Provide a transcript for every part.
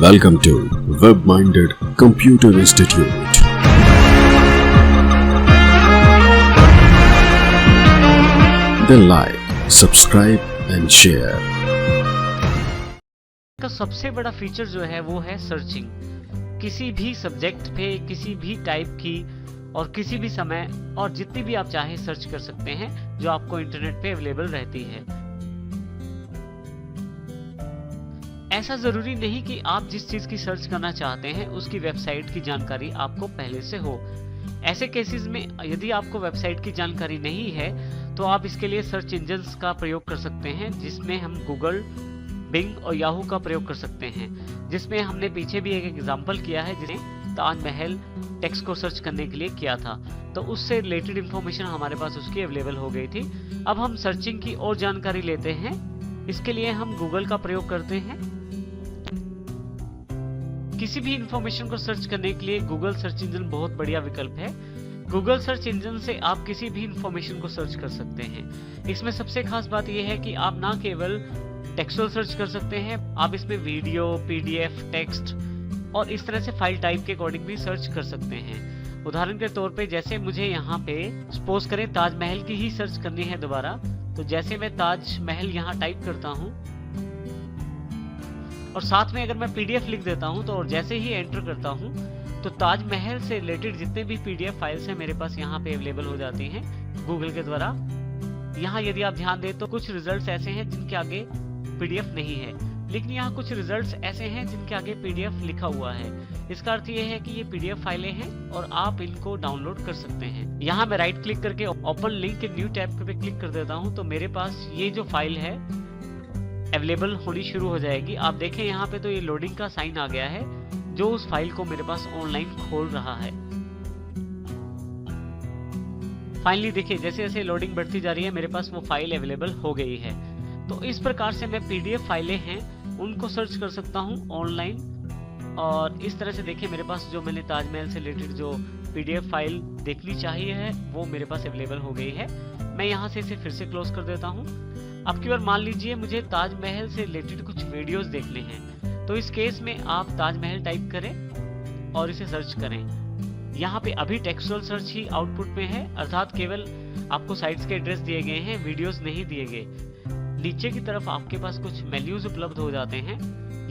Welcome to Web-Minded Computer Institute. Then like, subscribe and share. का सबसे बड़ा feature जो है वो है सर्चिंग। किसी भी सब्जेक्ट पे किसी भी टाइप की और किसी भी समय और जितनी भी आप चाहे सर्च कर सकते हैं जो आपको इंटरनेट पे अवेलेबल रहती है। ऐसा जरूरी नहीं कि आप जिस चीज की सर्च करना चाहते हैं उसकी वेबसाइट की जानकारी आपको पहले से हो। ऐसे केसेस में यदि आपको वेबसाइट की जानकारी नहीं है तो आप इसके लिए सर्च इंजन्स का प्रयोग कर सकते हैं, जिसमें हम गूगल, बिंग और याहू का प्रयोग कर सकते हैं, जिसमें हमने पीछे भी एक एग्जांपल किया है जिसने ताजमहल टेक्स्ट को सर्च करने के लिए किया था। तो उससे रिलेटेड इंफॉर्मेशन हमारे पास उसकी अवेलेबल हो गई थी। अब हम सर्चिंग की और जानकारी लेते हैं। इसके लिए हम गूगल का प्रयोग करते हैं। किसी भी इंफॉर्मेशन को सर्च करने के लिए गूगल सर्च इंजन बहुत बढ़िया विकल्प है। गूगल सर्च इंजन से आप किसी भी इंफॉर्मेशन को सर्च कर सकते हैं। इसमें सबसे खास बात यह है कि आप ना केवल टेक्सुअल सर्च कर सकते हैं, आप इसमें वीडियो, पीडीएफ, टेक्स्ट और इस तरह से फाइल टाइप के अकॉर्डिंग भी सर्च कर सकते हैं। उदाहरण के तौर पे जैसे मुझे यहाँ पे सपोज करें ताजमहल की ही सर्च करनी है दोबारा, तो जैसे मैं ताजमहल यहाँ टाइप करता हूँ और साथ में अगर मैं पीडीएफ लिख देता हूँ तो और जैसे ही एंटर करता हूँ तो ताजमहल से रिलेटेड जितने भी पीडीएफ फाइल्स हैं मेरे पास यहाँ पे अवेलेबल हो जाती हैं गूगल के द्वारा। यहाँ यदि आप ध्यान दें तो कुछ रिजल्ट्स ऐसे हैं जिनके आगे पीडीएफ नहीं है, लेकिन यहाँ कुछ रिजल्ट्स ऐसे हैं जिनके आगे पीडीएफ लिखा हुआ है। इसका अर्थ ये है कि ये पीडीएफ फाइलें हैं और आप इनको डाउनलोड कर सकते हैं। यहाँ मैं राइट क्लिक करके ओपन लिंक न्यू टैब पे क्लिक कर देता हूँ तो मेरे पास ये जो फाइल है अवेलेबल होनी शुरू हो जाएगी। आप देखें यहाँ पे तो ये लोडिंग का साइन आ गया है जो उस फाइल को मेरे पास ऑनलाइन खोल रहा है। फाइनली देखिए जैसे जैसे लोडिंग बढ़ती जा रही है मेरे पास वो फाइल अवेलेबल हो गई है। तो इस प्रकार से मैं पीडीएफ फाइलें हैं उनको सर्च कर सकता हूँ ऑनलाइन। और इस तरह से देखिए मेरे पास जो मैंने ताजमहल से रिलेटेड जो पीडीएफ फाइल देखनी चाहिए है वो मेरे पास अवेलेबल हो गई है। मैं यहाँ से इसे फिर से क्लोज कर देता हूँ। अब की बार मान लीजिए मुझे ताजमहल से रिलेटेड कुछ वीडियोस देखने हैं, तो इस केस में आप ताजमहल टाइप करें और इसे सर्च करें। यहाँ पे अभी टेक्सुअल सर्च ही आउटपुट में है, अर्थात केवल आपको साइट्स के एड्रेस दिए गए हैं, वीडियोस नहीं दिए गए। नीचे की तरफ आपके पास कुछ मेन्यूज उपलब्ध हो जाते हैं।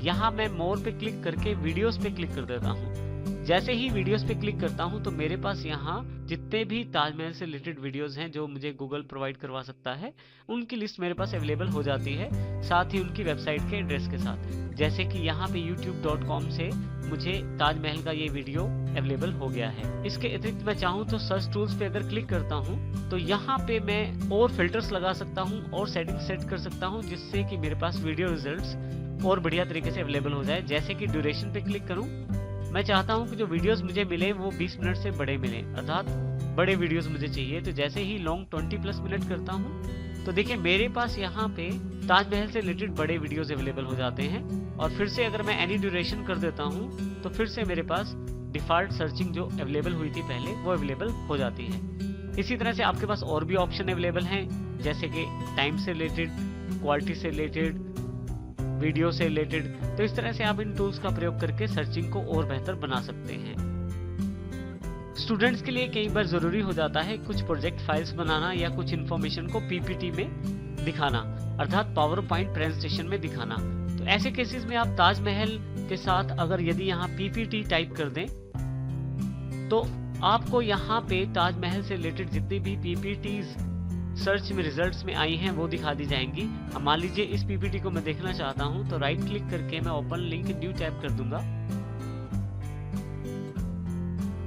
यहाँ मैं मोर पे क्लिक करके वीडियोस पे क्लिक कर देता हूँ। जैसे ही वीडियोस पे क्लिक करता हूँ तो मेरे पास यहाँ जितने भी ताजमहल से रिलेटेड वीडियोस हैं जो मुझे गूगल प्रोवाइड करवा सकता है उनकी लिस्ट मेरे पास अवेलेबल हो जाती है, साथ ही उनकी वेबसाइट के एड्रेस के साथ। जैसे कि यहाँ पे youtube.com से मुझे ताजमहल का ये वीडियो अवेलेबल हो गया है। इसके अतिरिक्त मैं चाहूँ तो सर्च टूल्स पे अगर क्लिक करता हूँ तो यहाँ पे मैं और फिल्टर्स लगा सकता हूँ और सेटिंग सेट कर सकता हूँ जिससे कि मेरे पास वीडियो रिजल्ट्स और बढ़िया तरीके से अवेलेबल हो जाए। जैसे कि ड्यूरेशन पे क्लिक करूँ, मैं चाहता हूं कि जो वीडियोस मुझे मिले वो 20 मिनट से बड़े मिले, अर्थात बड़े वीडियोस मुझे चाहिए। तो जैसे ही लॉन्ग 20+ मिनट करता हूं तो देखिए मेरे पास यहाँ पे ताजमहल से रिलेटेड बड़े वीडियोस अवेलेबल हो जाते हैं। और फिर से अगर मैं एनी ड्यूरेशन कर देता हूँ तो फिर से मेरे पास डिफॉल्ट सर्चिंग जो अवेलेबल हुई थी पहले वो अवेलेबल हो जाती है। इसी तरह से आपके पास और भी ऑप्शन अवेलेबल हैं, जैसे कि टाइम से रिलेटेड, क्वालिटी से रिलेटेड, वीडियो से रिलेटेड। तो इस तरह से आप इन टूल्स का प्रयोग करके सर्चिंग को और बेहतर बना सकते हैं। स्टूडेंट्स के लिए कई बार जरूरी हो जाता है कुछ प्रोजेक्ट फाइल्स बनाना या कुछ इंफॉर्मेशन को पीपीटी में दिखाना, अर्थात पावर पॉइंट प्रेजेंटेशन में दिखाना। तो ऐसे केसेस में आप ताजमहल के साथ अगर यदि यहाँ पीपीटी टाइप कर दें तो आपको यहाँ पे ताजमहल से रिलेटेड जितनी भी पीपीटीज सर्च में रिजल्ट्स में आई हैं वो दिखा दी जाएंगी। अब मान लीजिए इस पीपीटी को मैं देखना चाहता हूं तो राइट क्लिक करके मैं ओपन लिंक न्यू टैब कर दूंगा।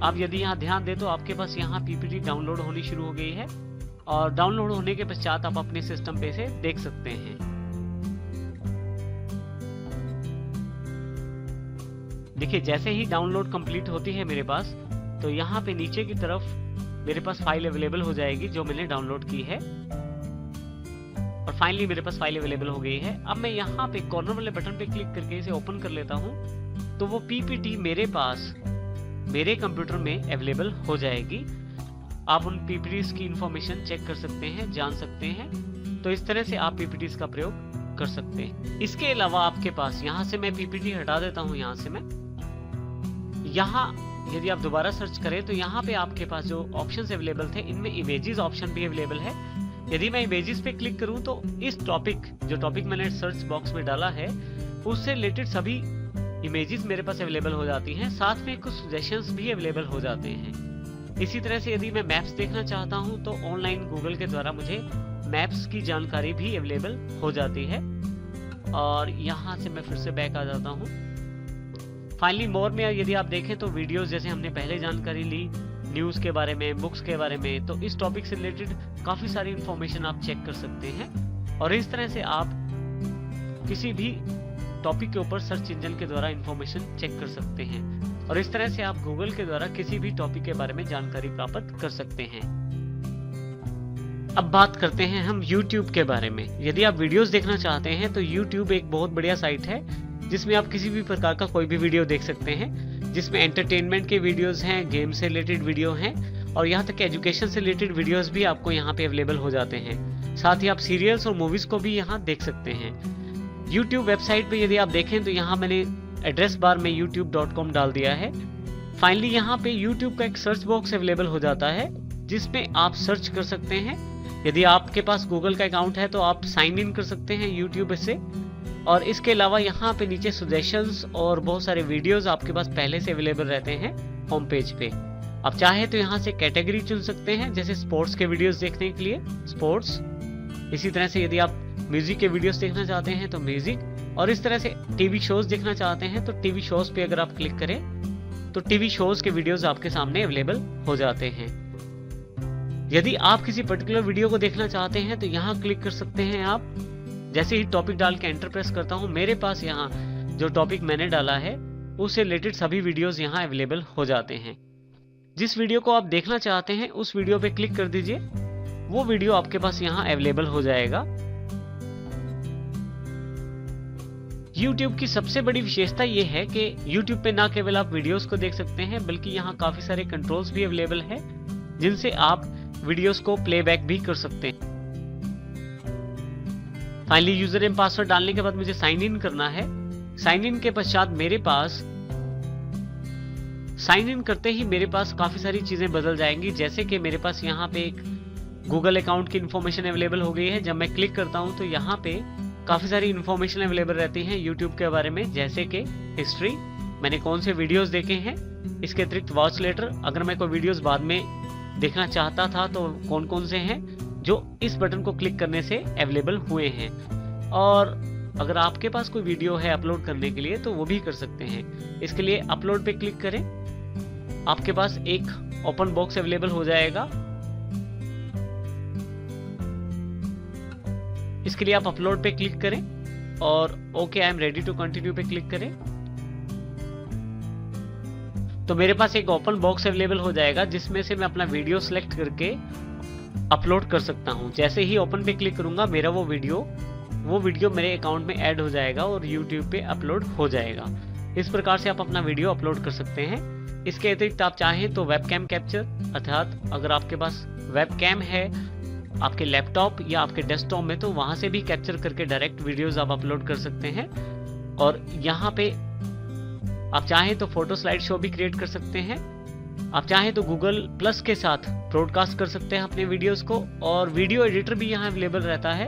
आप यदि यहाँ ध्यान दें तो आपके पास यहाँ पीपीटी डाउनलोड होनी शुरू हो गई है और डाउनलोड होने के पश्चात आप अपने सिस्टम पे से देख सकते हैं। देखिए जैसे ही डाउनलोड कंप्लीट होती है मेरे पास तो यहाँ पे नीचे की तरफ मेरे पास फाइल अवेलेबल हो जाएगी जो मैंने डाउनलोड की है। और फाइनली मेरे पास फाइल अवेलेबल हो गई है। अब मैं यहाँ पे कॉर्नर वाले बटन पे क्लिक करके इसे ओपन कर लेता हूँ तो वो पीपीटी मेरे पास मेरे कंप्यूटर में अवेलेबल हो जाएगी। आप उन पीपीटीज की इंफॉर्मेशन चेक कर सकते हैं, जान सकते हैं। तो इस तरह से आप पीपीटीज का प्रयोग कर सकते हैं। इसके अलावा आपके पास यहाँ से मैं पीपीटी हटा देता हूँ, यहाँ से मैं यहाँ यदि आप दोबारा सर्च करें तो यहाँ पे आपके पास जो ऑप्शंस अवेलेबल थे इनमें इमेजेस ऑप्शन भी अवेलेबल है। यदि मैं इमेजेस पे क्लिक करूँ तो इस जो टॉपिक मैंने सर्च बॉक्स में डाला है उससे रिलेटेड सभी इमेजेस मेरे पास अवेलेबल हो जाती हैं, साथ में कुछ सजेशंस भी अवेलेबल हो जाते हैं। इसी तरह से यदि मैं मैप्स देखना चाहता हूँ तो ऑनलाइन गूगल के द्वारा मुझे मैप्स की जानकारी भी अवेलेबल हो जाती है। और यहाँ से मैं फिर से बैक आ जाता हूँ। फाइनली मोर में यदि आप देखें तो वीडियोस, जैसे हमने पहले जानकारी ली न्यूज़ के बारे में, बुक्स के बारे में, तो इस टॉपिक से रिलेटेड काफ़ी सारी इन्फॉर्मेशन आप चेक कर सकते हैं। और इस तरह से आप किसी भी टॉपिक के ऊपर सर्च इंजन के द्वारा इन्फॉर्मेशन चेक कर सकते हैं और इस तरह से आप गूगल के द्वारा किसी भी टॉपिक के बारे में जानकारी प्राप्त कर सकते हैं। अब बात करते हैं हम YouTube के बारे में। यदि आप वीडियोस देखना चाहते हैं तो YouTube एक बहुत बढ़िया साइट है जिसमें आप किसी भी प्रकार का कोई भी वीडियो देख सकते हैं, जिसमें एंटरटेनमेंट के वीडियोस हैं, गेम से रिलेटेड वीडियो हैं और यहाँ तक एजुकेशन से रिलेटेड वीडियोस भी आपको यहाँ पे अवेलेबल हो जाते हैं। साथ ही आप सीरियल्स और मूवीज को भी यहाँ देख सकते हैं। YouTube वेबसाइट पे यदि आप देखें तो यहाँ मैंने एड्रेस बार में youtube.com डाल दिया है। फाइनली यहाँ पे YouTube का एक सर्च बॉक्स अवेलेबल हो जाता है जिसमें आप सर्च कर सकते हैं। यदि आपके पास गूगल का अकाउंट है तो आप साइन इन कर सकते हैं YouTube से। और इसके अलावा यहाँ पे नीचे सजेशंस और बहुत सारे वीडियोस आपके पास पहले से अवेलेबल रहते हैं होम पेज पे। आप चाहे तो यहाँ से कैटेगरी चुन सकते हैं, जैसे स्पोर्ट्स के वीडियोस देखने के लिए स्पोर्ट्स। इसी तरह से यदि आप म्यूजिक के वीडियोस देखना चाहते हैं तो म्यूजिक, और इस तरह से टीवी शोज देखना चाहते हैं तो टीवी शोज पे अगर आप क्लिक करें तो टीवी शोज के वीडियोस आपके सामने अवेलेबल हो जाते हैं। यदि आप किसी पर्टिकुलर वीडियो को देखना चाहते हैं तो यहाँ क्लिक कर सकते हैं आप। जैसे ही टॉपिक डाल के एंटर प्रेस करता हूँ, मेरे पास यहाँ जो टॉपिक मैंने डाला है उससे रिलेटेड सभी वीडियोस यहाँ अवेलेबल हो जाते हैं। जिस वीडियो को आप देखना चाहते हैं उस वीडियो पे क्लिक कर दीजिए, वो वीडियो आपके पास यहाँ अवेलेबल हो जाएगा। YouTube की सबसे बड़ी विशेषता ये है कि YouTube पे ना केवल आप वीडियोस को देख सकते हैं बल्कि यहाँ काफी सारे कंट्रोल्स भी अवेलेबल है जिनसे आप वीडियोस को प्लेबैक भी कर सकते हैं। फाइनली यूजर नेम पासवर्ड डालने के बाद मुझे साइन इन करना है। साइन इन के पश्चात मेरे पास साइन इन करते ही मेरे पास काफी सारी चीजें बदल जाएंगी, जैसे कि मेरे पास यहाँ पे एक गूगल अकाउंट की इन्फॉर्मेशन अवेलेबल हो गई है। जब मैं क्लिक करता हूँ तो यहाँ पे काफी सारी इन्फॉर्मेशन अवेलेबल रहती है यूट्यूब के बारे में, जैसे कि हिस्ट्री, मैंने कौन से वीडियोस देखे हैं, इसके अतिरिक्त वॉच लेटर, अगर मैं कोई वीडियोस बाद में देखना चाहता था तो कौन कौन से हैं जो इस बटन को क्लिक करने से अवेलेबल हुए हैं। और अगर आपके पास कोई वीडियो है अपलोड करने के लिए तो वो भी कर सकते हैं। इसके लिए अपलोड पे क्लिक करें, आपके पास एक ओपन बॉक्स अवेलेबल हो जाएगा। इसके लिए आप अपलोड पे क्लिक करें और okay I am ready to continue पे क्लिक करें तो मेरे पास एक ओपन बॉक्स अवेलेबल हो जाएगा जिसमें से मैं अपना वीडियो सिलेक्ट करके अपलोड कर सकता हूं। जैसे ही ओपन पे क्लिक करूंगा मेरा वो वीडियो मेरे अकाउंट में ऐड हो जाएगा और YouTube पे अपलोड हो जाएगा। इस प्रकार से आप अपना वीडियो अपलोड कर सकते हैं। इसके अतिरिक्त आप चाहें तो वेबकैम कैप्चर, अर्थात अगर आपके पास वेबकैम है आपके लैपटॉप या आपके डेस्कटॉप में तो वहां से भी कैप्चर करके डायरेक्ट वीडियोस आप अपलोड कर सकते हैं। और यहाँ पे आप चाहें तो फोटो स्लाइड शो भी क्रिएट कर सकते हैं। आप चाहें तो गूगल प्लस के साथ ब्रॉडकास्ट कर सकते हैं अपने वीडियोस को, और वीडियो एडिटर भी यहाँ अवेलेबल रहता है।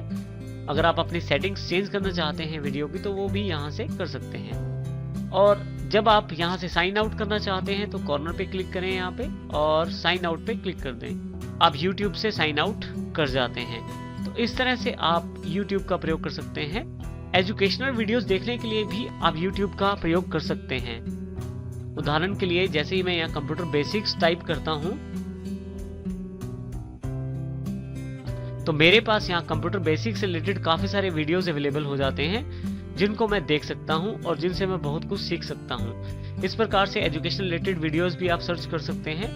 अगर आप अपनी सेटिंग्स चेंज करना चाहते हैं वीडियो की तो वो भी यहाँ से कर सकते हैं। और जब आप यहाँ से साइन आउट करना चाहते हैं तो कॉर्नर पे क्लिक करें यहाँ पे और साइन आउट पे क्लिक कर दें, आप YouTube से साइन आउट कर जाते हैं। तो इस तरह से आप YouTube का प्रयोग कर सकते हैं। एजुकेशनल वीडियोस देखने के लिए भी आप YouTube का प्रयोग कर सकते हैं। उदाहरण के लिए जैसे ही मैं यहाँ कंप्यूटर बेसिक्स टाइप करता हूँ तो मेरे पास यहाँ कंप्यूटर बेसिक्स से रिलेटेड काफी सारे वीडियोस अवेलेबल हो जाते हैं जिनको मैं देख सकता हूँ और जिनसे मैं बहुत कुछ सीख सकता हूँ। इस प्रकार से एजुकेशन रिलेटेड वीडियोस भी आप सर्च कर सकते हैं।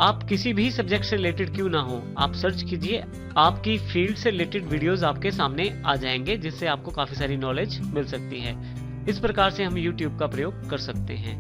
आप किसी भी सब्जेक्ट से रिलेटेड क्यों ना हो, आप सर्च कीजिए, आपकी फील्ड से रिलेटेड वीडियोस आपके सामने आ जाएंगे जिससे आपको काफी सारी नॉलेज मिल सकती है। इस प्रकार से हम YouTube का प्रयोग कर सकते हैं।